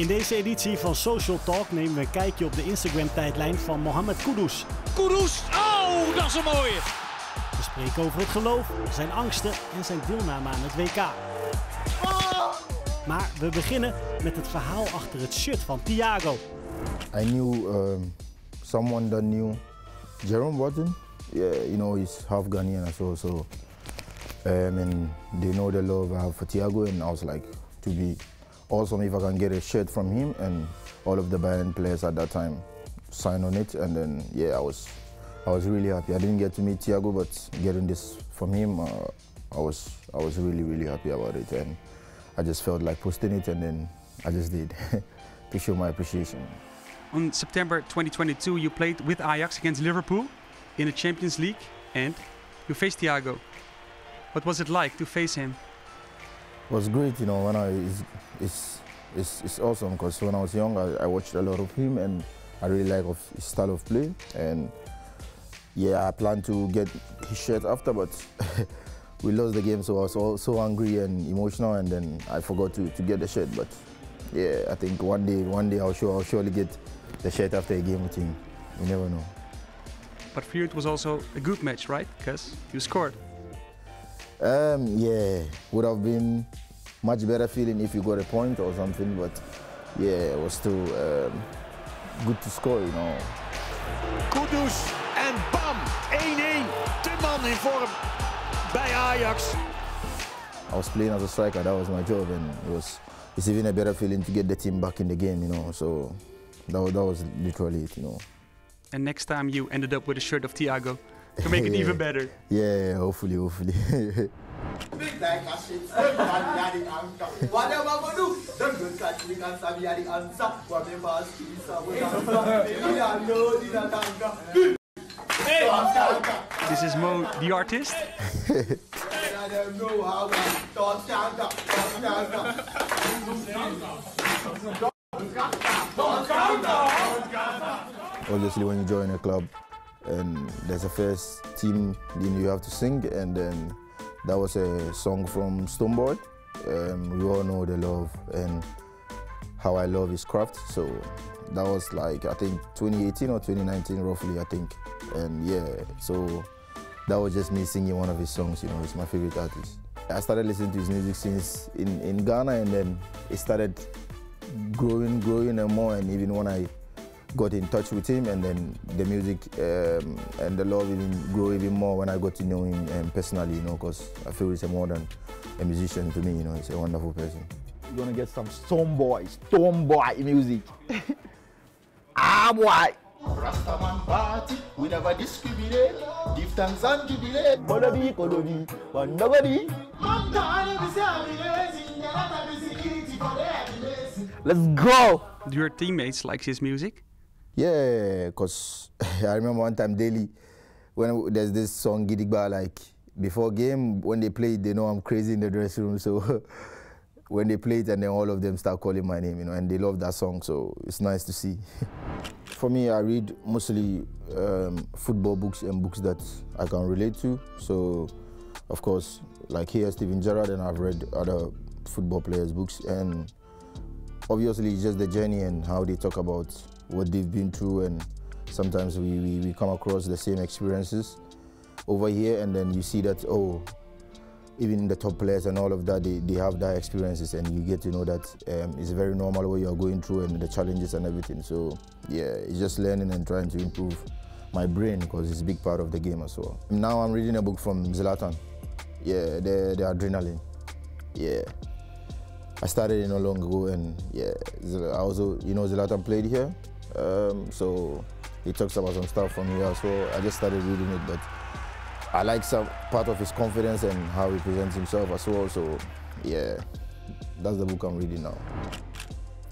In deze editie van Social Talk nemen we een kijkje op de Instagram-tijdlijn van Mohammed Kudus. Kudus! Oh, dat is een mooie! We spreken over het geloof, zijn angsten en zijn deelname aan het WK. Maar we beginnen met het verhaal achter het shirt van Thiago. I knew someone that knew Jerome Watson. Yeah, you know, he's half Ghanaian as well, so and they know the love I have for Thiago, and I was like, to be awesome if I can get a shirt from him, and all of the Bayern players at that time signed on it, and then yeah, I was really happy. I didn't get to meet Thiago, but getting this from him, I was really happy about it, and I just felt like posting it, and then I just did to show my appreciation. On September 2022, you played with Ajax against Liverpool in the Champions League, and you faced Thiago. What was it like to face him? It was great, you know. It's awesome because when I was young, I watched a lot of him, and I really like his style of play. And yeah, I planned to get his shirt after, but we lost the game, so I was so angry and emotional, and then I forgot to get the shirt. But yeah, I think one day I'll surely get the shirt after a game with him. You never know. But for you, it was also a good match, right? Because you scored. Yeah, would have been much better feeling if you got a point or something, but yeah, it was still good to score, you know. Kudus en bam, 1-1. De man in vorm bij Ajax. I was playing as a striker, that was my job, and it's even a better feeling to get the team back in the game, you know, so that was literally it, you know. And next time you ended up with a shirt of Thiago to make it even better. Yeah, hopefully. This is Mo, the artist. Obviously, when you join a club and there's a first team, then you have to sing, and then that was a song from Stoneboy. We all know the love and how I love his craft, so that was like, I think 2018 or 2019 roughly, I think. And yeah, so that was just me singing one of his songs, you know. He's my favorite artist. I started listening to his music since in Ghana, and then it started growing and more, and even when I got in touch with him, and then the music and the love even grew even more when I got to know him personally, you know, because I feel he's more than a musician to me, you know. He's a wonderful person. You're gonna get some Stoneboy music. Boy! Rastaman party, we never discriminate. Give thanks and jubilate. Kolodi, nobody. Let's go! Do your teammates like his music? Yeah, because I remember one time daily when there's this song Gidigba, like before game, when they play it, they know I'm crazy in the dressing room, so when they play it, and then all of them start calling my name, you know, and they love that song, so it's nice to see. For me, I read mostly football books and books that I can relate to. So, of course, like here, Steven Gerrard, and I've read other football players' books, and obviously it's just the journey and how they talk about what they've been through, and sometimes we come across the same experiences over here, and then you see that, oh, even the top players and all of that, they have that experiences, and you get to know that it's very normal what you're going through and the challenges and everything. So yeah, it's just learning and trying to improve my brain, because it's a big part of the game as well. Now I'm reading a book from Zlatan. Yeah, the Adrenaline. Yeah. I started it not long ago, and yeah, I also, you know, Zlatan played here, so he talks about some stuff from here as well. I just started reading it, but I like some part of his confidence and how he presents himself as well, so yeah, that's the book I'm reading now.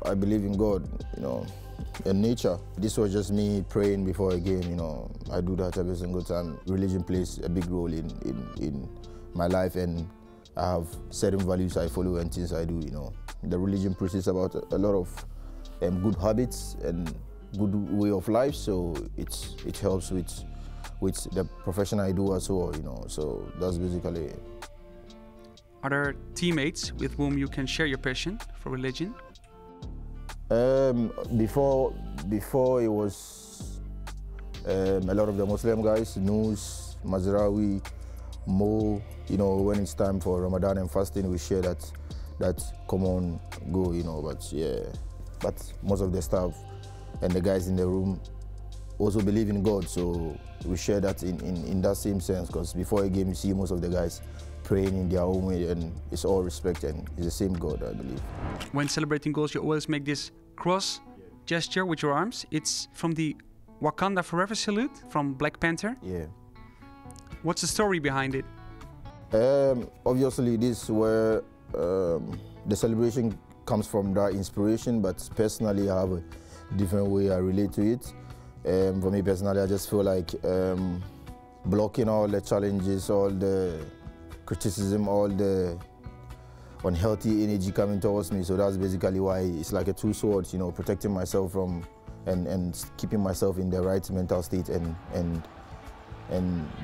I believe in God, you know, and nature. This was just me praying before a game, you know. I do that every single time. Religion plays a big role in my life, and I have certain values I follow and things I do, you know. The religion preaches about a lot of good habits and good way of life, so it helps with the profession I do as well, you know. So that's basically it. Are there teammates with whom you can share your passion for religion? Before it was a lot of the Muslim guys, Nus, Mazraoui, Mo. You know, when it's time for Ramadan and fasting, we share that common goal. You know, but yeah, but most of the staff and the guys in the room also believe in God, so we share that in that same sense. Because before a game, you see most of the guys praying in their own way, and it's all respect, and it's the same God, I believe. When celebrating goals, you always make this cross gesture with your arms. It's from the Wakanda Forever salute from Black Panther. Yeah. What's the story behind it? Obviously, this is where the celebration comes from, that inspiration, but personally, I have a different way I relate to it. For me personally, I just feel like blocking all the challenges, all the criticism, all the unhealthy energy coming towards me. So that's basically why it's like a two swords, you know, protecting myself from and keeping myself in the right mental state and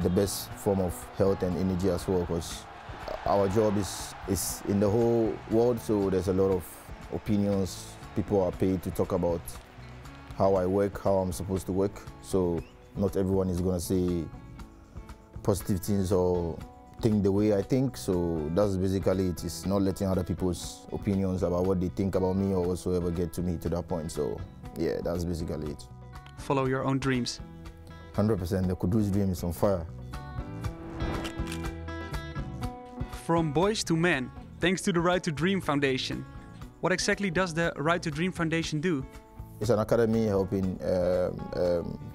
the best form of health and energy as well, because our job is in the whole world, so there's a lot of opinions. People are paid to talk about how I work, how I'm supposed to work. So not everyone is gonna say positive things or think the way I think. So that's basically it. It's not letting other people's opinions about what they think about me or whatsoever get to me to that point. So yeah, that's basically it. Follow your own dreams. 100%, the Kudus dream is on fire. From boys to men, thanks to the Right to Dream Foundation. What exactly does the Right to Dream Foundation do? It's an academy helping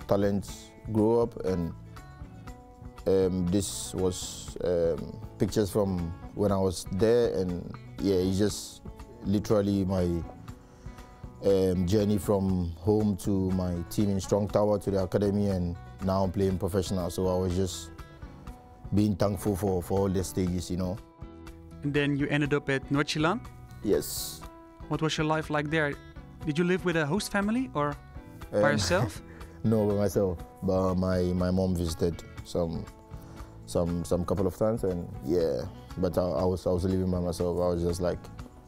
talents grow up, and this was pictures from when I was there, and yeah, it's just literally my journey from home to my team in Strong Tower to the academy, and now I'm playing professional. So I was just being thankful for all the stages, you know. And then you ended up at Noord-Zeeland? Yes. What was your life like there? Did you live with a host family or by yourself? No, by myself. But my mom visited some couple of times, and yeah. But I was living by myself. I was just like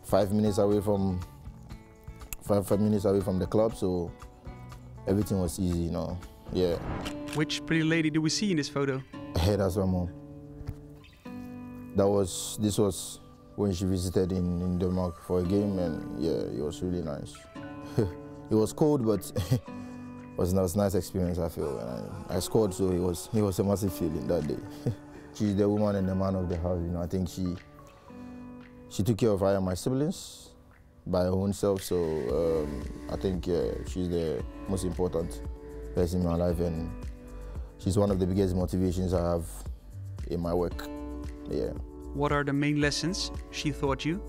5 minutes away from 5 minutes away from the club, so everything was easy, you know. Yeah. Which pretty lady do we see in this photo? Hey, that's my mom. This was when she visited in Denmark for a game, and yeah, it was really nice. It was cold, but it was a nice experience, I feel. And I scored, so it was a massive feeling that day. She's the woman and the man of the house, you know. I think she took care of I and my siblings by her own self, so I think she's the most important person in my life, and she's one of the biggest motivations I have in my work. Yeah. What are the main lessons she taught you?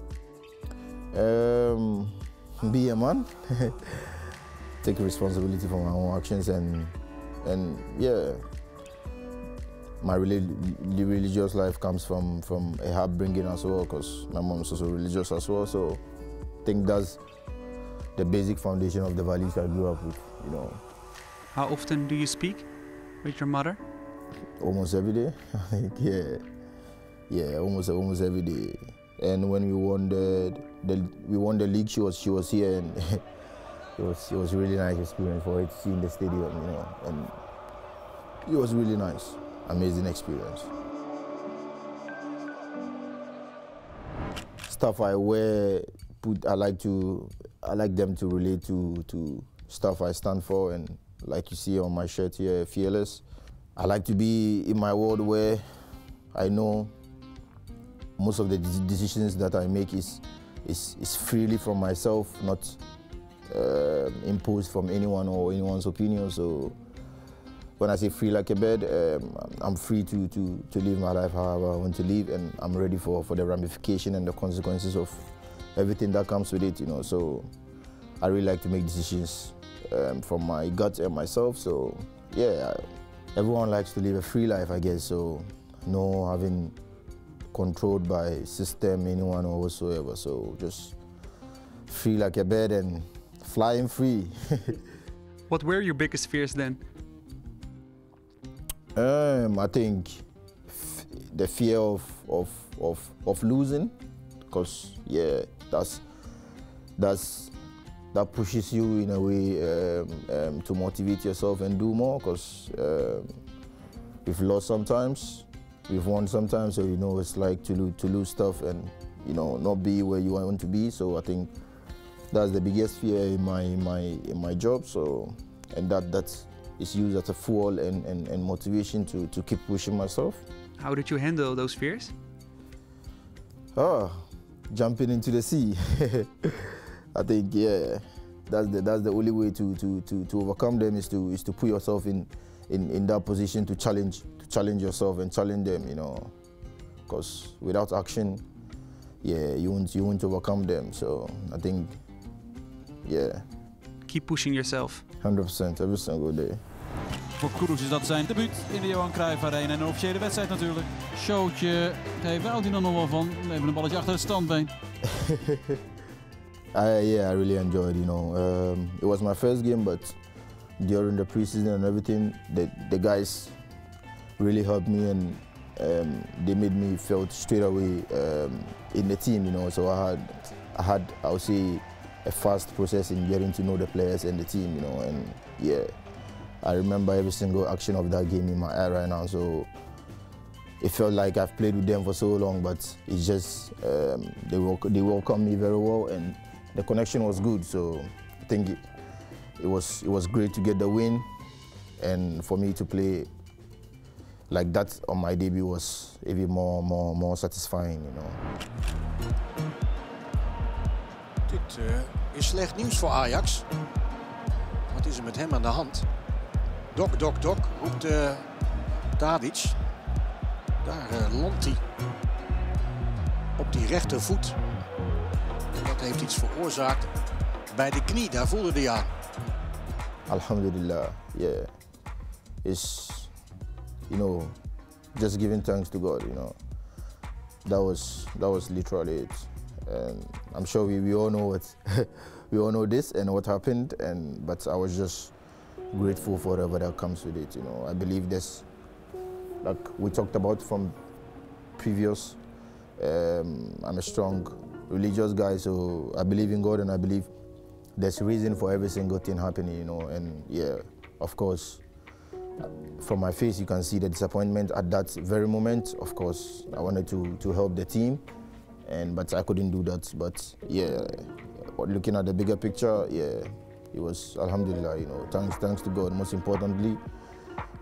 Be a man, take responsibility for my own actions, and yeah, my religious life comes from a upbringing as well, because my mom is also religious as well. So I think that's the basic foundation of the values I grew up with, you know. How often do you speak with your mother? Almost every day. Yeah, almost every day. And when we won the league, she was here, and it was a really nice experience for her to see in the stadium, you know. And it was really nice, amazing experience. Stuff I wear, I like them to relate to stuff I stand for, and like you see on my shirt here, fearless. I like to be in my world where I know most of the decisions that I make is freely from myself, not imposed from anyone or anyone's opinion. So when I say free like a bird, I'm free to live my life however I want to live, and I'm ready for the ramification and the consequences of everything that comes with it, you know. So I really like to make decisions from my gut and myself. So yeah, everyone likes to live a free life, I guess. So no having controlled by system, anyone or whatsoever. So just free like a bird and flying free. What were your biggest fears then? I think the fear of losing, because yeah, that's that pushes you in a way to motivate yourself and do more, because we've lost sometimes, we've won sometimes, so you know it's like to lose stuff and you know not be where you want to be. So I think that's the biggest fear in my job. So and that is used as a fuel and motivation to keep pushing myself. How did you handle those fears? Jumping into the sea. I think yeah, that's the only way to overcome them is to put yourself in that position to challenge yourself and challenge them, you know, because without action, yeah, you won't overcome them. So I think yeah. Keep pushing yourself. 100% every single day. Voor Kudus is dat zijn debuut in de Johan Cruijff Arena. En een officiële wedstrijd natuurlijk. Showtje, daar houdt hij er nog wel van. Even een balletje achter het standbeen. Yeah, I really enjoyed, you know. It was my first game, but during the preseason and everything, the guys really helped me and they made me feel straight away in the team, you know. So I would say, a fast process in getting to know the players and the team, you know. And yeah, I remember every single action of that game in my eye right now. So it felt like I've played with them for so long, but it's just they welcomed me very well and the connection was good. So I think it was great to get the win, and for me to play like that on my debut was even more satisfying, you know. Dit is slecht nieuws voor Ajax. Wat is er met hem aan de hand? Dok, roept Tadic. Daar landt hij op die rechtervoet. En dat heeft iets veroorzaakt bij de knie, daar voelde hij aan. Alhamdulillah, yeah. It's, you know, just giving thanks to God, you know. That was literally it. And I'm sure we all know we all know this and what happened, but I was just grateful for whatever that comes with it, you know. I believe this, like we talked about from previous, I'm a strong religious guy, so I believe in God and I believe there's a reason for every single thing happening, you know. And yeah, of course, from my face you can see the disappointment at that very moment. Of course, I wanted to help the team, but I couldn't do that. But yeah, looking at the bigger picture, yeah, it was Alhamdulillah, you know. Thanks to God. Most importantly,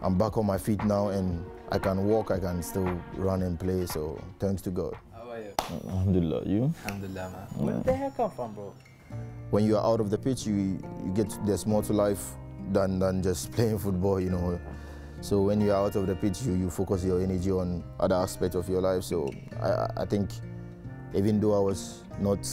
I'm back on my feet now and I can walk, I can still run and play. So thanks to God. How are you? Alhamdulillah, you? Alhamdulillah, man. Where the hell come from, bro? When you're out of the pitch, there's more to life than just playing football, you know. So when you're out of the pitch, you focus your energy on other aspects of your life. So I think even though I was not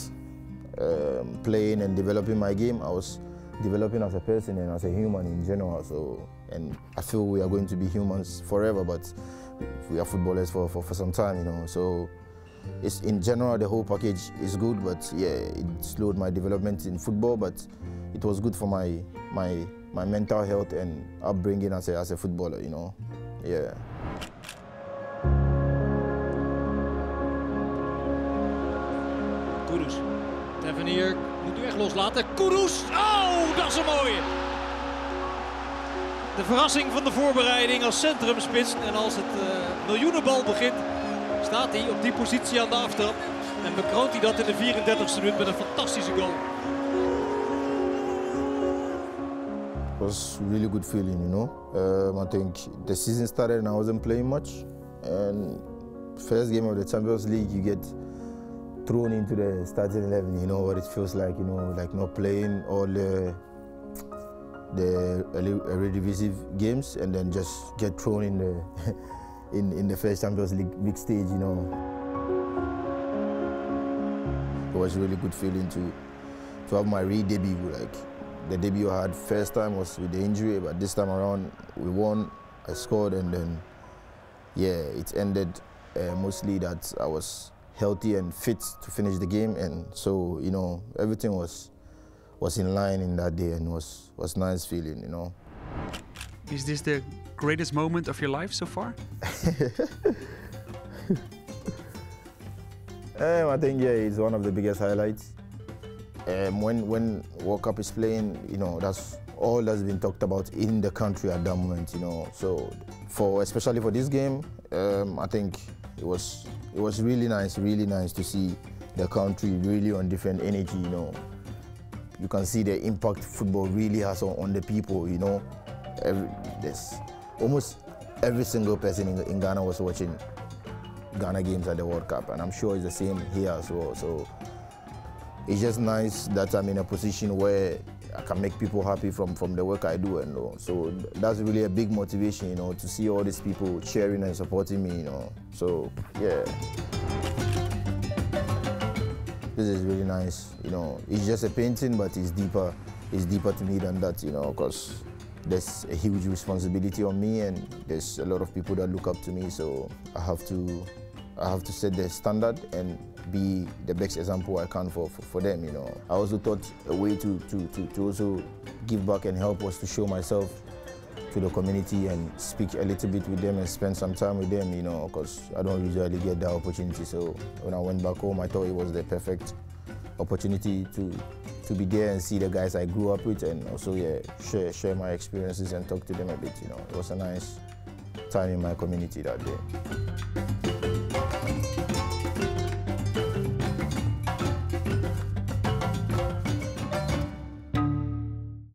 playing and developing my game, I was developing as a person and as a human in general. So, and I feel we are going to be humans forever, but we are footballers for some time, you know. So it's, in general, the whole package is good, but yeah, it slowed my development in football, but it was good for my mental health and upbringing as a footballer, you know. Yeah. Kudus. Tavernier moet nu echt loslaten. Kudus! Oh, dat is een mooie! De verrassing van de voorbereiding als centrumspits. En als het miljoenenbal begint, staat hij op die positie aan de aftrap. En bekroont hij dat in de 34e minuut met een fantastische goal. It was a really good feeling, you know. I think the season started and I wasn't playing much. And first game of the Champions League, you get thrown into the starting 11, you know what it feels like, you know, like not playing all the Eredivisie games and then just get thrown in the in the first Champions League big stage, you know. It was a really good feeling to have my re-debut. Like the debut I had first time was with the injury, but this time around we won, I scored, and then yeah, it ended mostly that I was healthy and fit to finish the game, and so, you know, everything was in line in that day, and was nice feeling, you know. Is this the greatest moment of your life so far? I think yeah, it's one of the biggest highlights, when World Cup is playing, that's all that's been talked about in the country at that moment, So especially for this game, I think it was really nice to see the country really on different energy, You can see the impact football really has on the people, Almost every single person in Ghana was watching Ghana games at the World Cup, and I'm sure it's the same here as well. So it's just nice that I'm in a position where I can make people happy from the work I do, and so that's really a big motivation, to see all these people cheering and supporting me, So yeah, this is really nice, It's just a painting, but it's deeper to me than that, because there's a huge responsibility on me, and there's a lot of people that look up to me. So I have to set the standard and be the best example I can for them, I also thought a way to also give back and help was to show myself to the community and speak a little bit with them and spend some time with them, because I don't usually get that opportunity. So when I went back home, I thought it was the perfect opportunity to be there and see the guys I grew up with, and also share my experiences and talk to them a bit. It was a nice time in my community that day.